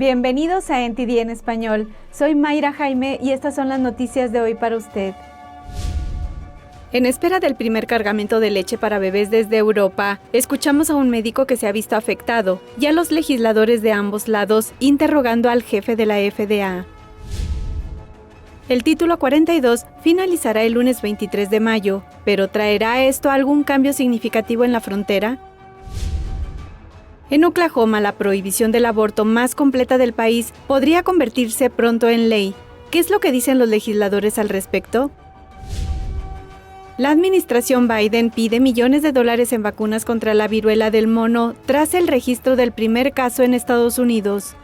Bienvenidos a NTD en español. Soy Mayra Jaime y estas son las noticias de hoy para usted. En espera del primer cargamento de leche para bebés desde Europa, escuchamos a un médico que se ha visto afectado y a los legisladores de ambos lados interrogando al jefe de la FDA. El título 42 finalizará el lunes 23 de mayo, pero ¿traerá esto algún cambio significativo en la frontera? En Oklahoma, la prohibición del aborto más completa del país podría convertirse pronto en ley. ¿Qué es lo que dicen los legisladores al respecto? La administración Biden pide millones de dólares en vacunas contra la viruela del mono tras el registro del primer caso en Estados Unidos.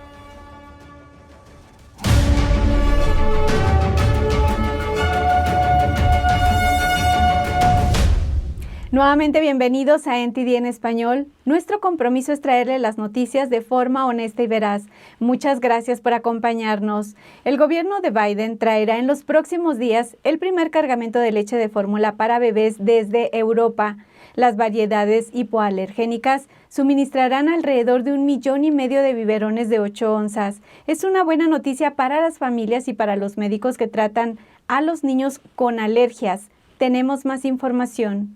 Nuevamente bienvenidos a NTD en español. Nuestro compromiso es traerle las noticias de forma honesta y veraz. Muchas gracias por acompañarnos. El gobierno de Biden traerá en los próximos días el primer cargamento de leche de fórmula para bebés desde Europa. Las variedades hipoalergénicas suministrarán alrededor de 1,5 millones de biberones de 8 onzas. Es una buena noticia para las familias y para los médicos que tratan a los niños con alergias. Tenemos más información.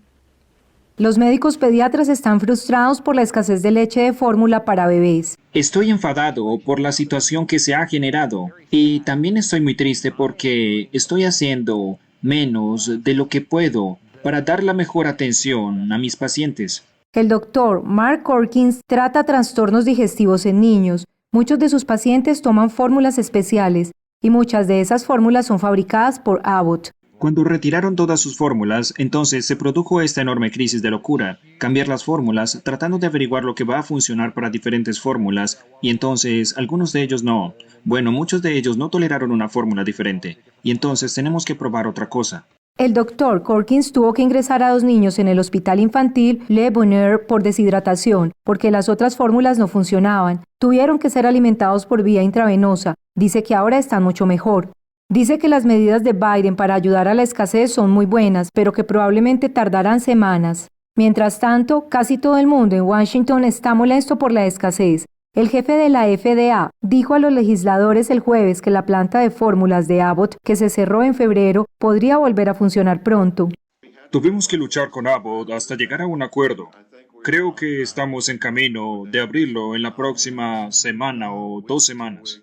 Los médicos pediatras están frustrados por la escasez de leche de fórmula para bebés. Estoy enfadado por la situación que se ha generado y también estoy muy triste porque estoy haciendo menos de lo que puedo para dar la mejor atención a mis pacientes. El doctor Mark Corkins trata trastornos digestivos en niños. Muchos de sus pacientes toman fórmulas especiales y muchas de esas fórmulas son fabricadas por Abbott. Cuando retiraron todas sus fórmulas, entonces se produjo esta enorme crisis de locura. Cambiar las fórmulas, tratando de averiguar lo que va a funcionar para diferentes fórmulas, y entonces algunos de ellos no. Bueno, muchos de ellos no toleraron una fórmula diferente, y entonces tenemos que probar otra cosa. El doctor Corkins tuvo que ingresar a 2 niños en el hospital infantil Le Bonheur por deshidratación, porque las otras fórmulas no funcionaban. Tuvieron que ser alimentados por vía intravenosa. Dice que ahora están mucho mejor. Dice que las medidas de Biden para ayudar a la escasez son muy buenas, pero que probablemente tardarán semanas. Mientras tanto, casi todo el mundo en Washington está molesto por la escasez. El jefe de la FDA dijo a los legisladores el jueves que la planta de fórmulas de Abbott, que se cerró en febrero, podría volver a funcionar pronto. Tuvimos que luchar con Abbott hasta llegar a un acuerdo. Creo que estamos en camino de abrirlo en la próxima semana o 2 semanas.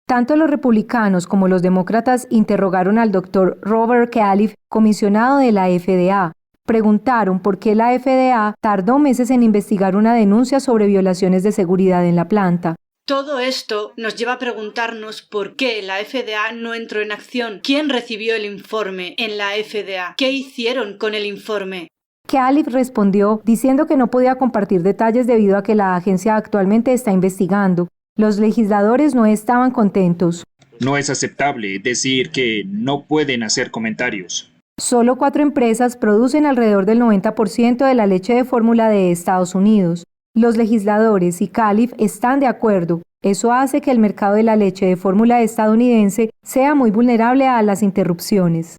Tanto los republicanos como los demócratas interrogaron al doctor Robert Califf, comisionado de la FDA. Preguntaron por qué la FDA tardó meses en investigar una denuncia sobre violaciones de seguridad en la planta. Todo esto nos lleva a preguntarnos por qué la FDA no entró en acción. ¿Quién recibió el informe en la FDA? ¿Qué hicieron con el informe? Califf respondió diciendo que no podía compartir detalles debido a que la agencia actualmente está investigando. Los legisladores no estaban contentos. No es aceptable decir que no pueden hacer comentarios. Solo 4 empresas producen alrededor del 90% de la leche de fórmula de Estados Unidos. Los legisladores y Califf están de acuerdo. Eso hace que el mercado de la leche de fórmula estadounidense sea muy vulnerable a las interrupciones.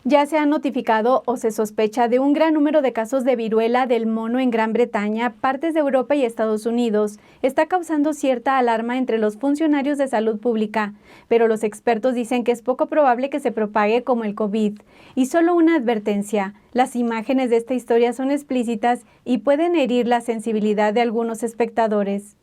Ya se ha notificado o se sospecha de un gran número de casos de viruela del mono en Gran Bretaña, partes de Europa y Estados Unidos. Está causando cierta alarma entre los funcionarios de salud pública, pero los expertos dicen que es poco probable que se propague como el COVID. Y solo una advertencia, las imágenes de esta historia son explícitas y pueden herir la sensibilidad de algunos espectadores.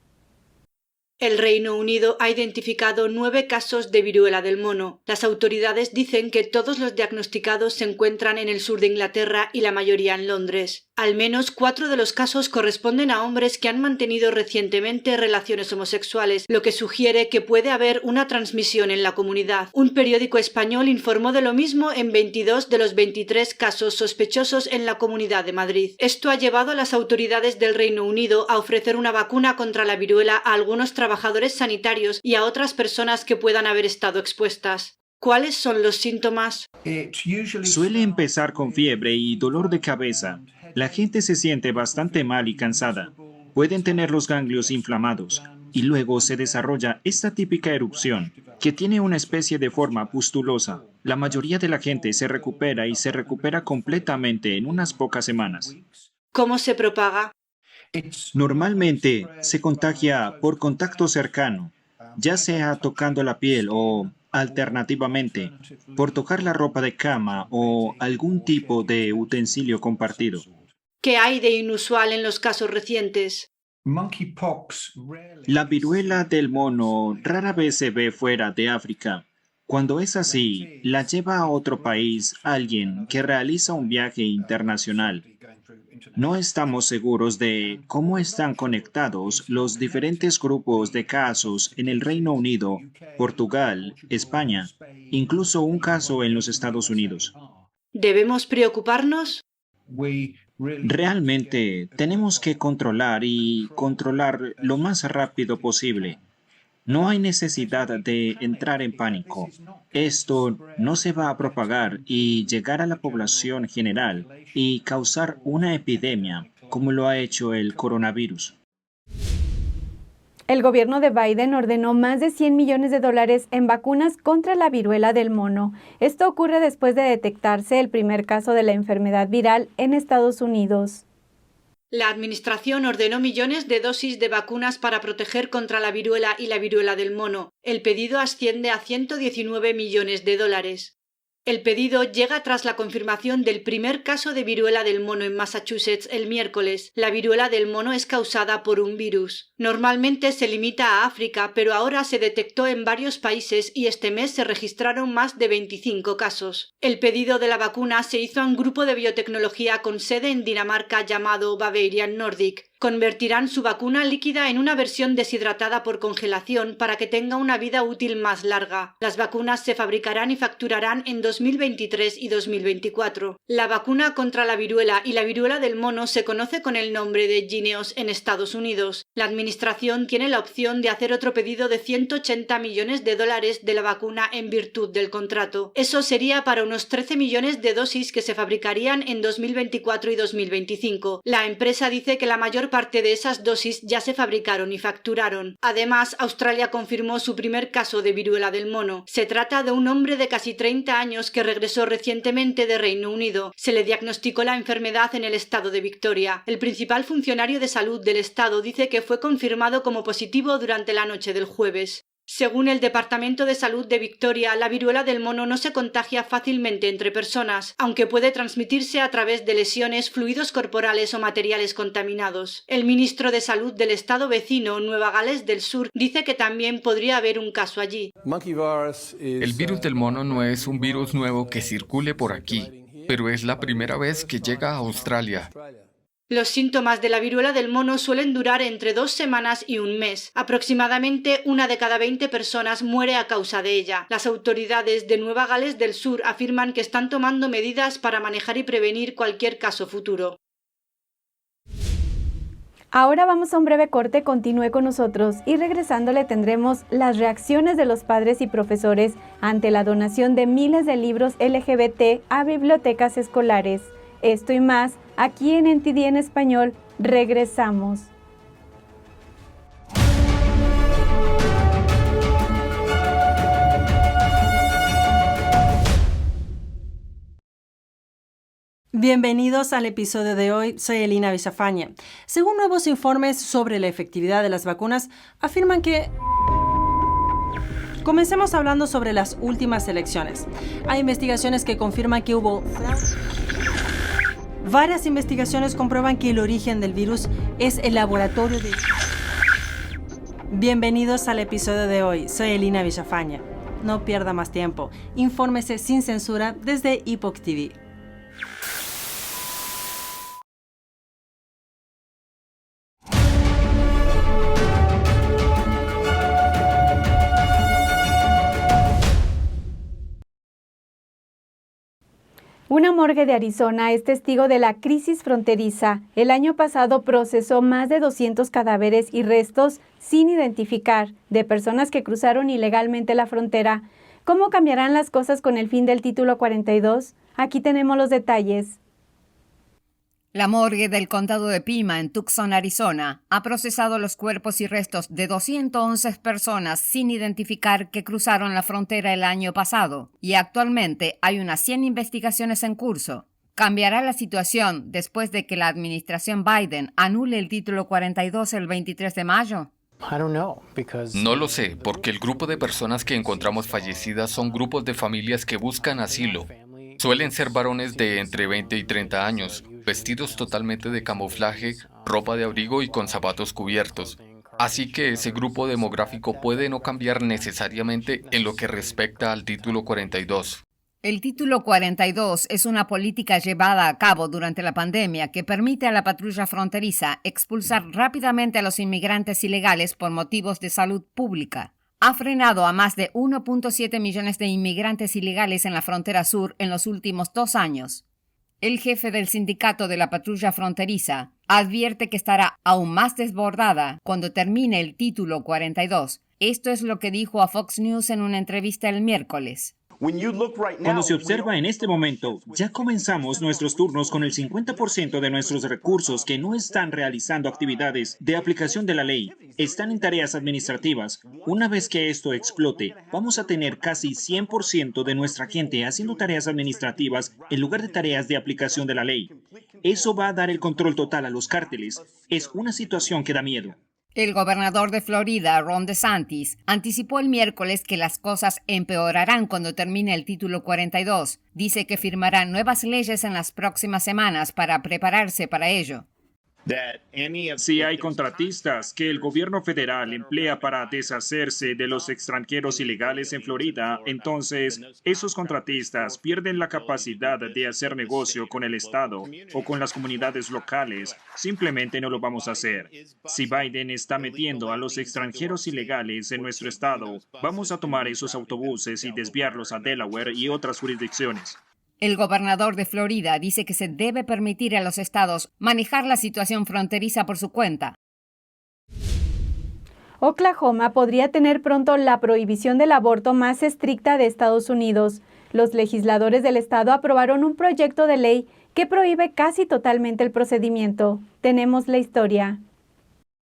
El Reino Unido ha identificado 9 casos de viruela del mono. Las autoridades dicen que todos los diagnosticados se encuentran en el sur de Inglaterra y la mayoría en Londres. Al menos 4 de los casos corresponden a hombres que han mantenido recientemente relaciones homosexuales, lo que sugiere que puede haber una transmisión en la comunidad. Un periódico español informó de lo mismo en 22 de los 23 casos sospechosos en la Comunidad de Madrid. Esto ha llevado a las autoridades del Reino Unido a ofrecer una vacuna contra la viruela a algunos trabajadores sanitarios y a otras personas que puedan haber estado expuestas. ¿Cuáles son los síntomas? Suele empezar con fiebre y dolor de cabeza. La gente se siente bastante mal y cansada. Pueden tener los ganglios inflamados y luego se desarrolla esta típica erupción que tiene una especie de forma pustulosa. La mayoría de la gente se recupera y se recupera completamente en unas pocas semanas. ¿Cómo se propaga? Normalmente se contagia por contacto cercano, ya sea tocando la piel o, alternativamente, por tocar la ropa de cama o algún tipo de utensilio compartido. ¿Qué hay de inusual en los casos recientes? La viruela del mono rara vez se ve fuera de África. Cuando es así, la lleva a otro país alguien que realiza un viaje internacional. No estamos seguros de cómo están conectados los diferentes grupos de casos en el Reino Unido, Portugal, España, incluso un caso en los Estados Unidos. ¿Debemos preocuparnos? Realmente tenemos que controlar lo más rápido posible. No hay necesidad de entrar en pánico. Esto no se va a propagar y llegar a la población general y causar una epidemia, como lo ha hecho el coronavirus. El gobierno de Biden ordenó más de $100 millones en vacunas contra la viruela del mono. Esto ocurre después de detectarse el primer caso de la enfermedad viral en Estados Unidos. La Administración ordenó millones de dosis de vacunas para proteger contra la viruela y la viruela del mono. El pedido asciende a $119 millones. El pedido llega tras la confirmación del primer caso de viruela del mono en Massachusetts el miércoles. La viruela del mono es causada por un virus. Normalmente se limita a África, pero ahora se detectó en varios países y este mes se registraron más de 25 casos. El pedido de la vacuna se hizo a un grupo de biotecnología con sede en Dinamarca llamado Bavarian Nordic. Convertirán su vacuna líquida en una versión deshidratada por congelación para que tenga una vida útil más larga. Las vacunas se fabricarán y facturarán en 2023 y 2024. La vacuna contra la viruela y la viruela del mono se conoce con el nombre de Jynneos en Estados Unidos. La Administración tiene la opción de hacer otro pedido de $180 millones de la vacuna en virtud del contrato. Eso sería para unos 13 millones de dosis que se fabricarían en 2024 y 2025. La empresa dice que la mayor parte de esas dosis ya se fabricaron y facturaron. Además, Australia confirmó su primer caso de viruela del mono. Se trata de un hombre de casi 30 años que regresó recientemente de Reino Unido. Se le diagnosticó la enfermedad en el estado de Victoria. El principal funcionario de salud del estado dice que fue confirmado como positivo durante la noche del jueves. Según el Departamento de Salud de Victoria, la viruela del mono no se contagia fácilmente entre personas, aunque puede transmitirse a través de lesiones, fluidos corporales o materiales contaminados. El ministro de Salud del estado vecino, Nueva Gales del Sur, dice que también podría haber un caso allí. El virus del mono no es un virus nuevo que circule por aquí, pero es la primera vez que llega a Australia. Los síntomas de la viruela del mono suelen durar entre 2 semanas y un mes. Aproximadamente 1 de cada 20 personas muere a causa de ella. Las autoridades de Nueva Gales del Sur afirman que están tomando medidas para manejar y prevenir cualquier caso futuro. Ahora vamos a un breve corte, continúe con nosotros y regresando le tendremos las reacciones de los padres y profesores ante la donación de miles de libros LGBT a bibliotecas escolares. Esto y más, aquí en NTD en español, regresamos. Bienvenidos al episodio de hoy, soy Elina Villafañe. Según nuevos informes sobre la efectividad de las vacunas, afirman que... Comencemos hablando sobre las últimas elecciones. Hay investigaciones que confirman que hubo fraude. Varias investigaciones comprueban que el origen del virus es el laboratorio de... Bienvenidos al episodio de hoy. Soy Elina Villafañe. No pierda más tiempo. Infórmese sin censura desde Epoch TV. Una morgue de Arizona es testigo de la crisis fronteriza. El año pasado procesó más de 200 cadáveres y restos sin identificar de personas que cruzaron ilegalmente la frontera. ¿Cómo cambiarán las cosas con el fin del Título 42? Aquí tenemos los detalles. La morgue del condado de Pima, en Tucson, Arizona, ha procesado los cuerpos y restos de 211 personas sin identificar que cruzaron la frontera el año pasado, y actualmente hay unas 100 investigaciones en curso. ¿Cambiará la situación después de que la administración Biden anule el título 42 el 23 de mayo? No lo sé, porque el grupo de personas que encontramos fallecidas son grupos de familias que buscan asilo. Suelen ser varones de entre 20 y 30 años, vestidos totalmente de camuflaje, ropa de abrigo y con zapatos cubiertos. Así que ese grupo demográfico puede no cambiar necesariamente en lo que respecta al título 42. El título 42 es una política llevada a cabo durante la pandemia que permite a la patrulla fronteriza expulsar rápidamente a los inmigrantes ilegales por motivos de salud pública. Ha frenado a más de 1.7 millones de inmigrantes ilegales en la frontera sur en los últimos 2 años. El jefe del sindicato de la patrulla fronteriza advierte que estará aún más desbordada cuando termine el título 42. Esto es lo que dijo a Fox News en una entrevista el miércoles. Cuando se observa en este momento, ya comenzamos nuestros turnos con el 50% de nuestros recursos que no están realizando actividades de aplicación de la ley, están en tareas administrativas. Una vez que esto explote, vamos a tener casi 100% de nuestra gente haciendo tareas administrativas en lugar de tareas de aplicación de la ley. Eso va a dar el control total a los cárteles. Es una situación que da miedo. El gobernador de Florida, Ron DeSantis, anticipó el miércoles que las cosas empeorarán cuando termine el título 42. Dice que firmará nuevas leyes en las próximas semanas para prepararse para ello. Si hay contratistas que el gobierno federal emplea para deshacerse de los extranjeros ilegales en Florida, entonces esos contratistas pierden la capacidad de hacer negocio con el Estado o con las comunidades locales. Simplemente no lo vamos a hacer. Si Biden está metiendo a los extranjeros ilegales en nuestro estado, vamos a tomar esos autobuses y desviarlos a Delaware y otras jurisdicciones. El gobernador de Florida dice que se debe permitir a los estados manejar la situación fronteriza por su cuenta. Oklahoma podría tener pronto la prohibición del aborto más estricta de Estados Unidos. Los legisladores del estado aprobaron un proyecto de ley que prohíbe casi totalmente el procedimiento. Tenemos la historia.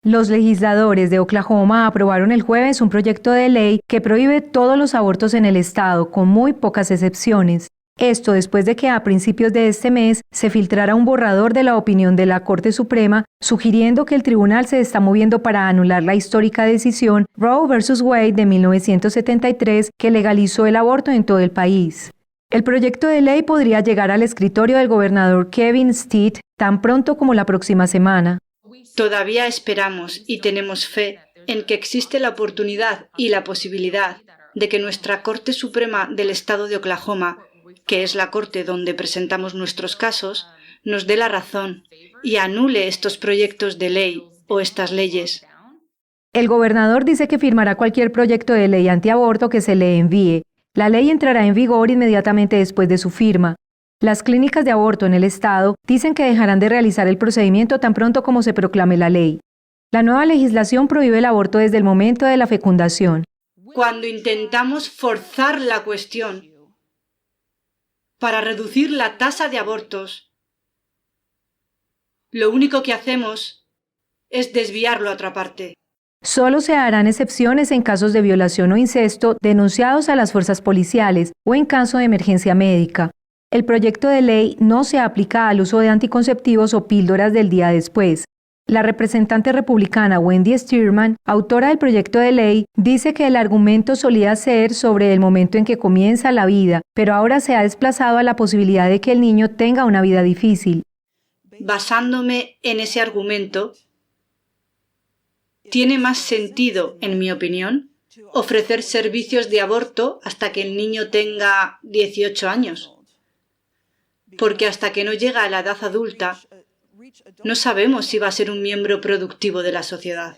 Los legisladores de Oklahoma aprobaron el jueves un proyecto de ley que prohíbe todos los abortos en el estado, con muy pocas excepciones. Esto después de que a principios de este mes se filtrara un borrador de la opinión de la Corte Suprema sugiriendo que el tribunal se está moviendo para anular la histórica decisión Roe vs. Wade de 1973 que legalizó el aborto en todo el país. El proyecto de ley podría llegar al escritorio del gobernador Kevin Stitt tan pronto como la próxima semana. Todavía esperamos y tenemos fe en que existe la oportunidad y la posibilidad de que nuestra Corte Suprema del Estado de Oklahoma, que es la corte donde presentamos nuestros casos, nos dé la razón y anule estos proyectos de ley o estas leyes. El gobernador dice que firmará cualquier proyecto de ley antiaborto que se le envíe. La ley entrará en vigor inmediatamente después de su firma. Las clínicas de aborto en el estado dicen que dejarán de realizar el procedimiento tan pronto como se proclame la ley. La nueva legislación prohíbe el aborto desde el momento de la fecundación. Cuando intentamos forzar la cuestión para reducir la tasa de abortos, lo único que hacemos es desviarlo a otra parte. Solo se harán excepciones en casos de violación o incesto denunciados a las fuerzas policiales o en caso de emergencia médica. El proyecto de ley no se aplica al uso de anticonceptivos o píldoras del día después. La representante republicana Wendy Stearman, autora del proyecto de ley, dice que el argumento solía ser sobre el momento en que comienza la vida, pero ahora se ha desplazado a la posibilidad de que el niño tenga una vida difícil. Basándome en ese argumento, tiene más sentido, en mi opinión, ofrecer servicios de aborto hasta que el niño tenga 18 años. Porque hasta que no llega a la edad adulta, no sabemos si va a ser un miembro productivo de la sociedad.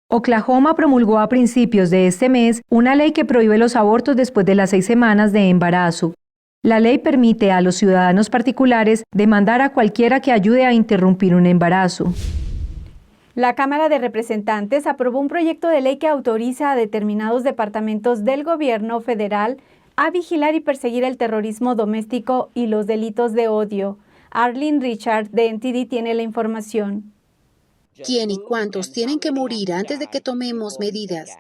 Oklahoma promulgó a principios de este mes una ley que prohíbe los abortos después de las 6 semanas de embarazo. La ley permite a los ciudadanos particulares demandar a cualquiera que ayude a interrumpir un embarazo. La Cámara de Representantes aprobó un proyecto de ley que autoriza a determinados departamentos del gobierno federal a vigilar y perseguir el terrorismo doméstico y los delitos de odio. Arlene Richard de NTD tiene la información. ¿Quién y cuántos tienen que morir antes de que tomemos medidas?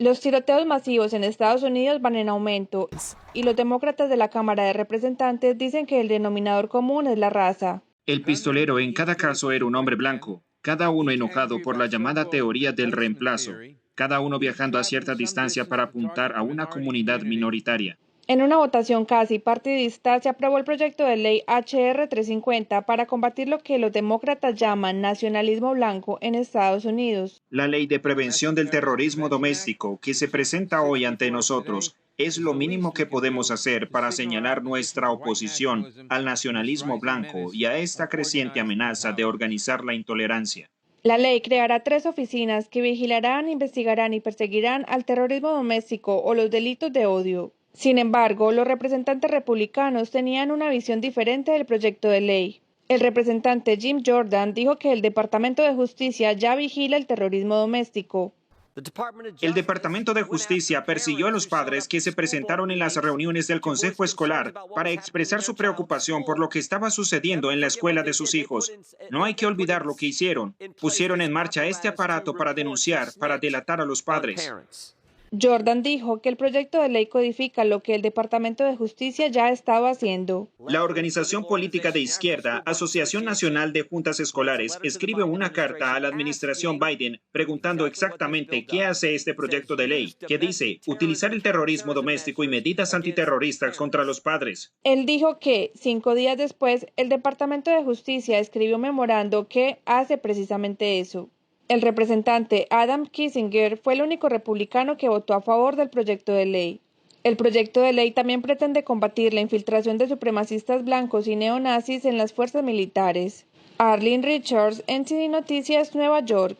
Los tiroteos masivos en Estados Unidos van en aumento y los demócratas de la Cámara de Representantes dicen que el denominador común es la raza. El pistolero en cada caso era un hombre blanco, cada uno enojado por la llamada teoría del reemplazo, cada uno viajando a cierta distancia para apuntar a una comunidad minoritaria. En una votación casi partidista se aprobó el proyecto de ley HR 350 para combatir lo que los demócratas llaman nacionalismo blanco en Estados Unidos. La ley de prevención del terrorismo doméstico que se presenta hoy ante nosotros es lo mínimo que podemos hacer para señalar nuestra oposición al nacionalismo blanco y a esta creciente amenaza de organizar la intolerancia. La ley creará 3 oficinas que vigilarán, investigarán y perseguirán al terrorismo doméstico o los delitos de odio. Sin embargo, los representantes republicanos tenían una visión diferente del proyecto de ley. El representante Jim Jordan dijo que el Departamento de Justicia ya vigila el terrorismo doméstico. El Departamento de Justicia persiguió a los padres que se presentaron en las reuniones del Consejo Escolar para expresar su preocupación por lo que estaba sucediendo en la escuela de sus hijos. No hay que olvidar lo que hicieron. Pusieron en marcha este aparato para denunciar, para delatar a los padres. Jordan dijo que el proyecto de ley codifica lo que el Departamento de Justicia ya estaba haciendo. La organización política de izquierda, Asociación Nacional de Juntas Escolares, escribe una carta a la administración Biden preguntando exactamente qué hace este proyecto de ley, que dice utilizar el terrorismo doméstico y medidas antiterroristas contra los padres. Él dijo que, 5 días después, el Departamento de Justicia escribió un memorando que hace precisamente eso. El representante Adam Kinzinger fue el único republicano que votó a favor del proyecto de ley. El proyecto de ley también pretende combatir la infiltración de supremacistas blancos y neonazis en las fuerzas militares. Arlene Richards, NTD Noticias, Nueva York.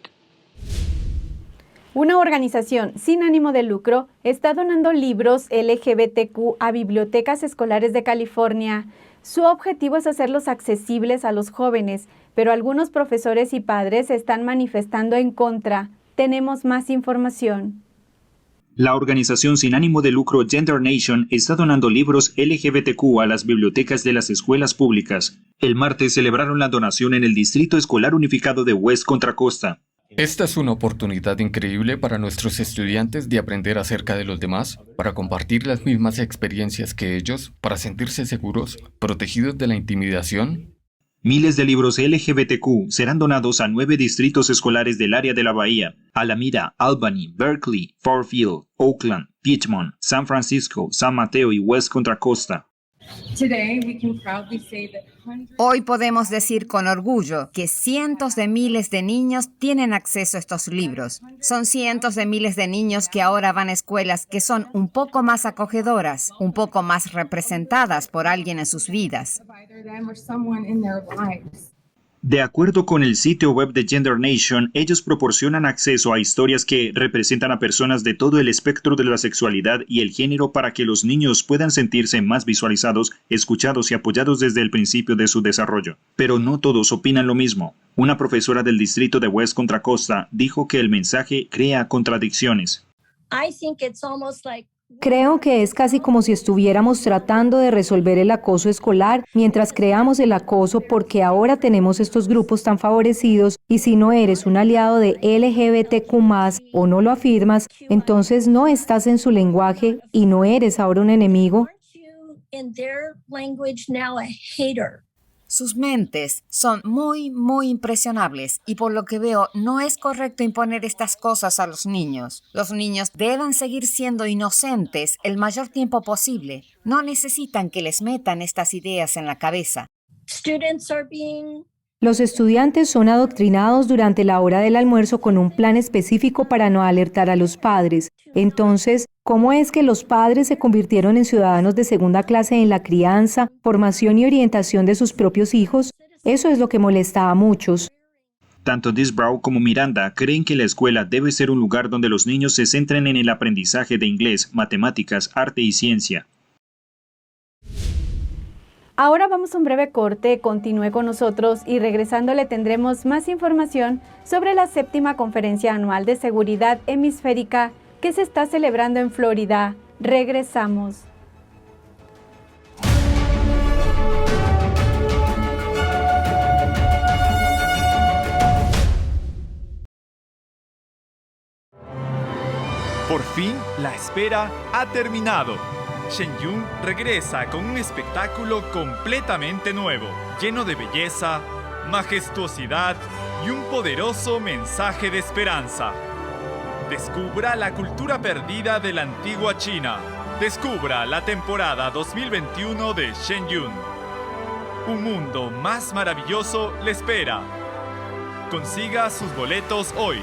Una organización sin ánimo de lucro está donando libros LGBTQ a bibliotecas escolares de California. Su objetivo es hacerlos accesibles a los jóvenes, pero algunos profesores y padres se están manifestando en contra. Tenemos más información. La organización sin ánimo de lucro Gender Nation está donando libros LGBTQ a las bibliotecas de las escuelas públicas. El martes celebraron la donación en el Distrito Escolar Unificado de West Contra Costa. Esta es una oportunidad increíble para nuestros estudiantes de aprender acerca de los demás, para compartir las mismas experiencias que ellos, para sentirse seguros, protegidos de la intimidación. Miles de libros LGBTQ serán donados a 9 distritos escolares del área de la Bahía: Alameda, Albany, Berkeley, Fairfield, Oakland, Piedmont, San Francisco, San Mateo y West Contra Costa. Hoy podemos decir con orgullo que cientos de miles de niños tienen acceso a estos libros. Son cientos de miles de niños que ahora van a escuelas que son un poco más acogedoras, un poco más representadas por alguien en sus vidas. De acuerdo con el sitio web de Gender Nation, ellos proporcionan acceso a historias que representan a personas de todo el espectro de la sexualidad y el género para que los niños puedan sentirse más visualizados, escuchados y apoyados desde el principio de su desarrollo. Pero no todos opinan lo mismo. Una profesora del distrito de West Contra Costa dijo que el mensaje crea contradicciones. Creo que es casi como si estuviéramos tratando de resolver el acoso escolar mientras creamos el acoso, porque ahora tenemos estos grupos tan favorecidos y si no eres un aliado de LGBTQ+, o no lo afirmas, entonces no estás en su lenguaje y no eres ahora un enemigo. Sus mentes son muy impresionables y por lo que veo no es correcto imponer estas cosas a los niños. Los niños deben seguir siendo inocentes el mayor tiempo posible. No necesitan que les metan estas ideas en la cabeza. Los estudiantes son adoctrinados durante la hora del almuerzo con un plan específico para no alertar a los padres. Entonces, ¿cómo es que los padres se convirtieron en ciudadanos de segunda clase en la crianza, formación y orientación de sus propios hijos? Eso es lo que molesta a muchos. Tanto Disbrow como Miranda creen que la escuela debe ser un lugar donde los niños se centren en el aprendizaje de inglés, matemáticas, arte y ciencia. Ahora vamos a un breve corte, continúe con nosotros y regresando le tendremos más información sobre la 7ª Conferencia Anual de Seguridad Hemisférica que se está celebrando en Florida. Regresamos. Por fin, la espera ha terminado. Shenyun regresa con un espectáculo completamente nuevo, lleno de belleza, majestuosidad y un poderoso mensaje de esperanza. Descubra la cultura perdida de la antigua China. Descubra la temporada 2021 de Shenyun. Un mundo más maravilloso le espera. Consiga sus boletos hoy.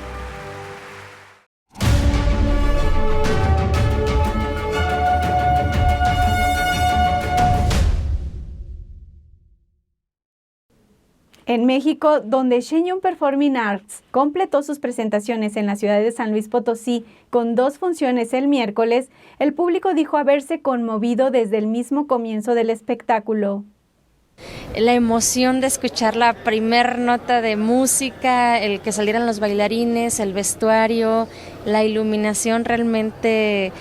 En México, donde Shenyun Performing Arts completó sus presentaciones en la ciudad de San Luis Potosí con 2 funciones el miércoles, el público dijo haberse conmovido desde el mismo comienzo del espectáculo. La emoción de escuchar la primer nota de música, el que salieran los bailarines, el vestuario, la iluminación realmente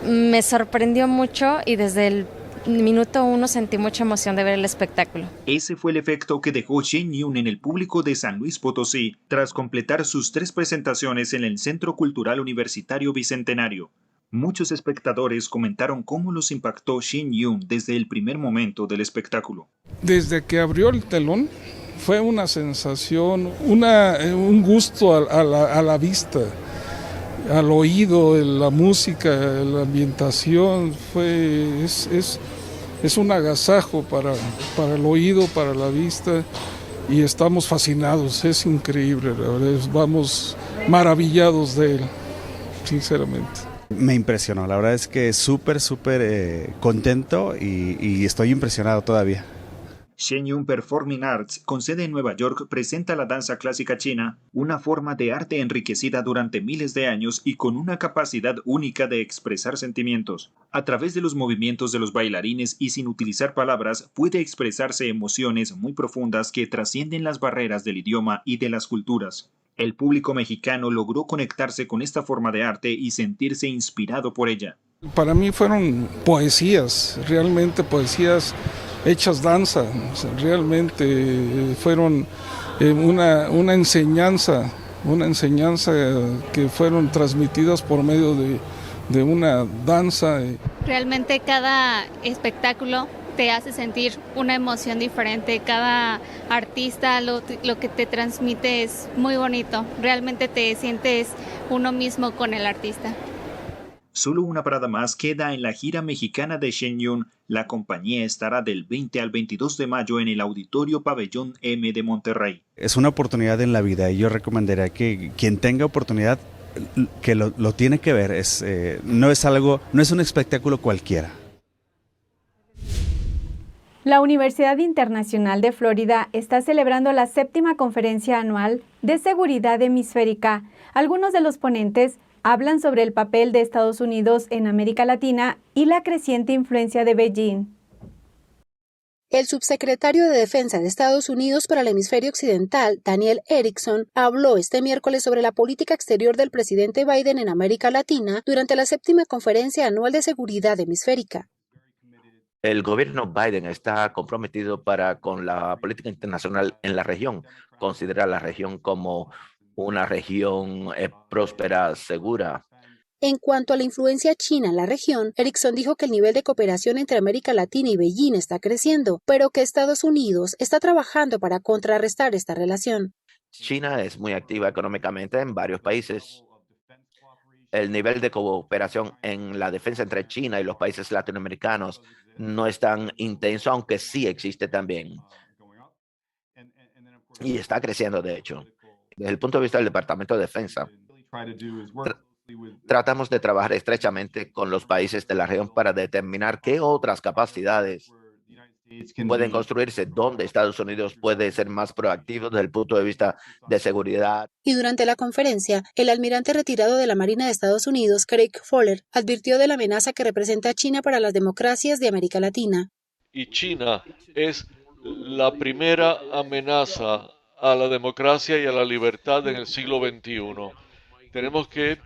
me sorprendió mucho y desde el minuto 1 sentí mucha emoción de ver el espectáculo. Ese fue el efecto que dejó Shenyun en el público de San Luis Potosí tras completar sus 3 presentaciones en el Centro Cultural Universitario Bicentenario. Muchos espectadores comentaron cómo los impactó Shenyun desde el primer momento del espectáculo. Desde que abrió el telón fue una sensación, un gusto a la vista, al oído, la música, la ambientación, es un agasajo para el oído, para la vista, y estamos fascinados, es increíble, la verdad, vamos maravillados de él, sinceramente. Me impresionó, la verdad es que súper contento y estoy impresionado todavía. Shenyun Performing Arts, con sede en Nueva York, presenta la danza clásica china, una forma de arte enriquecida durante miles de años y con una capacidad única de expresar sentimientos. A través de los movimientos de los bailarines y sin utilizar palabras, puede expresarse emociones muy profundas que trascienden las barreras del idioma y de las culturas. El público mexicano logró conectarse con esta forma de arte y sentirse inspirado por ella. Para mí fueron poesías, realmente poesías hechas danza, realmente fueron una enseñanza que fueron transmitidas por medio de una danza. Realmente cada espectáculo te hace sentir una emoción diferente, cada artista lo que te transmite es muy bonito, realmente te sientes uno mismo con el artista. Solo una parada más queda en la gira mexicana de Shenyun. La compañía estará del 20 al 22 de mayo en el Auditorio Pabellón M de Monterrey. Es una oportunidad en la vida y yo recomendaría que quien tenga oportunidad que lo tiene que ver. No es un espectáculo cualquiera. La Universidad Internacional de Florida está celebrando la 7ª conferencia anual de seguridad hemisférica. Algunos de los ponentes hablan sobre el papel de Estados Unidos en América Latina y la creciente influencia de Beijing. El subsecretario de Defensa de Estados Unidos para el Hemisferio Occidental, Daniel Erickson, habló este miércoles sobre la política exterior del presidente Biden en América Latina durante la 7ª conferencia anual de seguridad hemisférica. El gobierno Biden está comprometido con la política internacional en la región. Considera la región como una región próspera, segura. En cuanto a la influencia china en la región, Erickson dijo que el nivel de cooperación entre América Latina y Beijing está creciendo, pero que Estados Unidos está trabajando para contrarrestar esta relación. China es muy activa económicamente en varios países. El nivel de cooperación en la defensa entre China y los países latinoamericanos no es tan intenso, aunque sí existe también. Y está creciendo, de hecho. Desde el punto de vista del Departamento de Defensa, tratamos de trabajar estrechamente con los países de la región para determinar qué otras capacidades pueden construirse, dónde Estados Unidos puede ser más proactivo desde el punto de vista de seguridad. Y durante la conferencia, el almirante retirado de la Marina de Estados Unidos, Craig Fowler, advirtió de la amenaza que representa China para las democracias de América Latina. Y China es la primera amenaza a la democracia y a la libertad en el siglo XXI. Tenemos que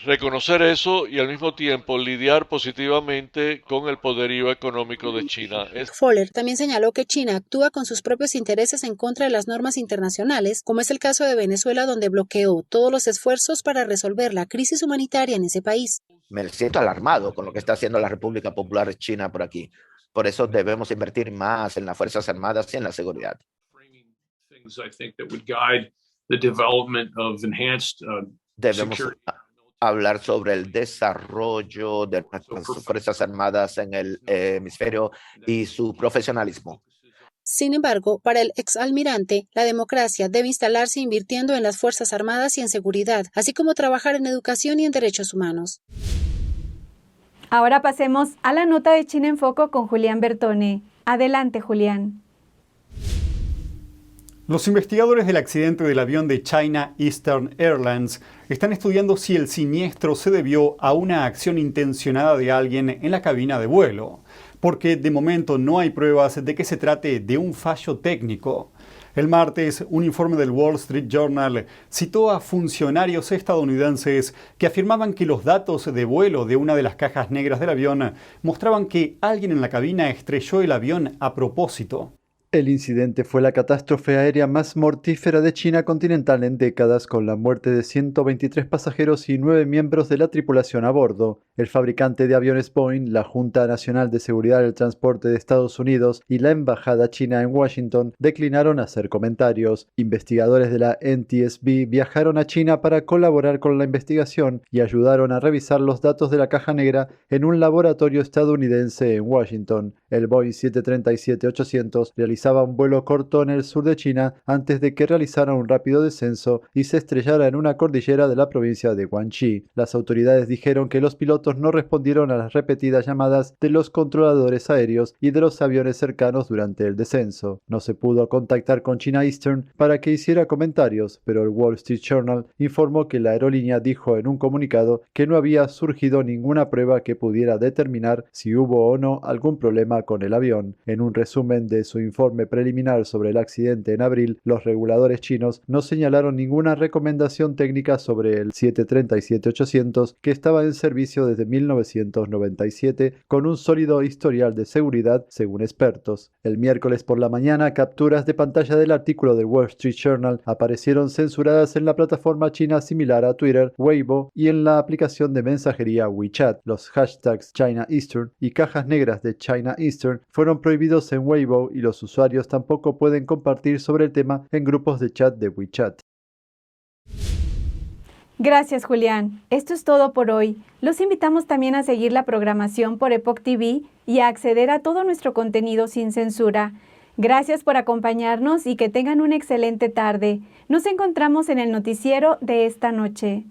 reconocer eso y al mismo tiempo lidiar positivamente con el poderío económico de China. Fowler también señaló que China actúa con sus propios intereses en contra de las normas internacionales, como es el caso de Venezuela, donde bloqueó todos los esfuerzos para resolver la crisis humanitaria en ese país. Me siento alarmado con lo que está haciendo la República Popular China por aquí. Por eso debemos invertir más en las Fuerzas Armadas y en la seguridad. Debemos hablar sobre el desarrollo de nuestras Fuerzas Armadas en el hemisferio y su profesionalismo. Sin embargo, para el exalmirante, la democracia debe instalarse invirtiendo en las Fuerzas Armadas y en seguridad, así como trabajar en educación y en derechos humanos. Ahora pasemos a la nota de China en Foco con Julián Bertone. Adelante, Julián. Los investigadores del accidente del avión de China Eastern Airlines están estudiando si el siniestro se debió a una acción intencionada de alguien en la cabina de vuelo, porque de momento no hay pruebas de que se trate de un fallo técnico. El martes, un informe del Wall Street Journal citó a funcionarios estadounidenses que afirmaban que los datos de vuelo de una de las cajas negras del avión mostraban que alguien en la cabina estrelló el avión a propósito. El incidente fue la catástrofe aérea más mortífera de China continental en décadas, con la muerte de 123 pasajeros y 9 miembros de la tripulación a bordo. El fabricante de aviones Boeing, la Junta Nacional de Seguridad del Transporte de Estados Unidos y la Embajada China en Washington declinaron hacer comentarios. Investigadores de la NTSB viajaron a China para colaborar con la investigación y ayudaron a revisar los datos de la caja negra en un laboratorio estadounidense en Washington. El Boeing 737-800 realizaba un vuelo corto en el sur de China antes de que realizara un rápido descenso y se estrellara en una cordillera de la provincia de Guangxi. Las autoridades dijeron que los pilotos no respondieron a las repetidas llamadas de los controladores aéreos y de los aviones cercanos durante el descenso. No se pudo contactar con China Eastern para que hiciera comentarios, pero el Wall Street Journal informó que la aerolínea dijo en un comunicado que no había surgido ninguna prueba que pudiera determinar si hubo o no algún problema con el avión. En un resumen de su informe preliminar sobre el accidente en abril, los reguladores chinos no señalaron ninguna recomendación técnica sobre el 737-800, que estaba en servicio desde 1997 con un sólido historial de seguridad, según expertos. El miércoles por la mañana, capturas de pantalla del artículo del Wall Street Journal aparecieron censuradas en la plataforma china similar a Twitter, Weibo, y en la aplicación de mensajería WeChat. Los hashtags China Eastern y cajas negras de China Eastern fueron prohibidos en Weibo y los usuarios tampoco pueden compartir sobre el tema en grupos de chat de WeChat. Gracias, Julián. Esto es todo por hoy. Los invitamos también a seguir la programación por Epoch TV y a acceder a todo nuestro contenido sin censura. Gracias por acompañarnos y que tengan una excelente tarde. Nos encontramos en el noticiero de esta noche.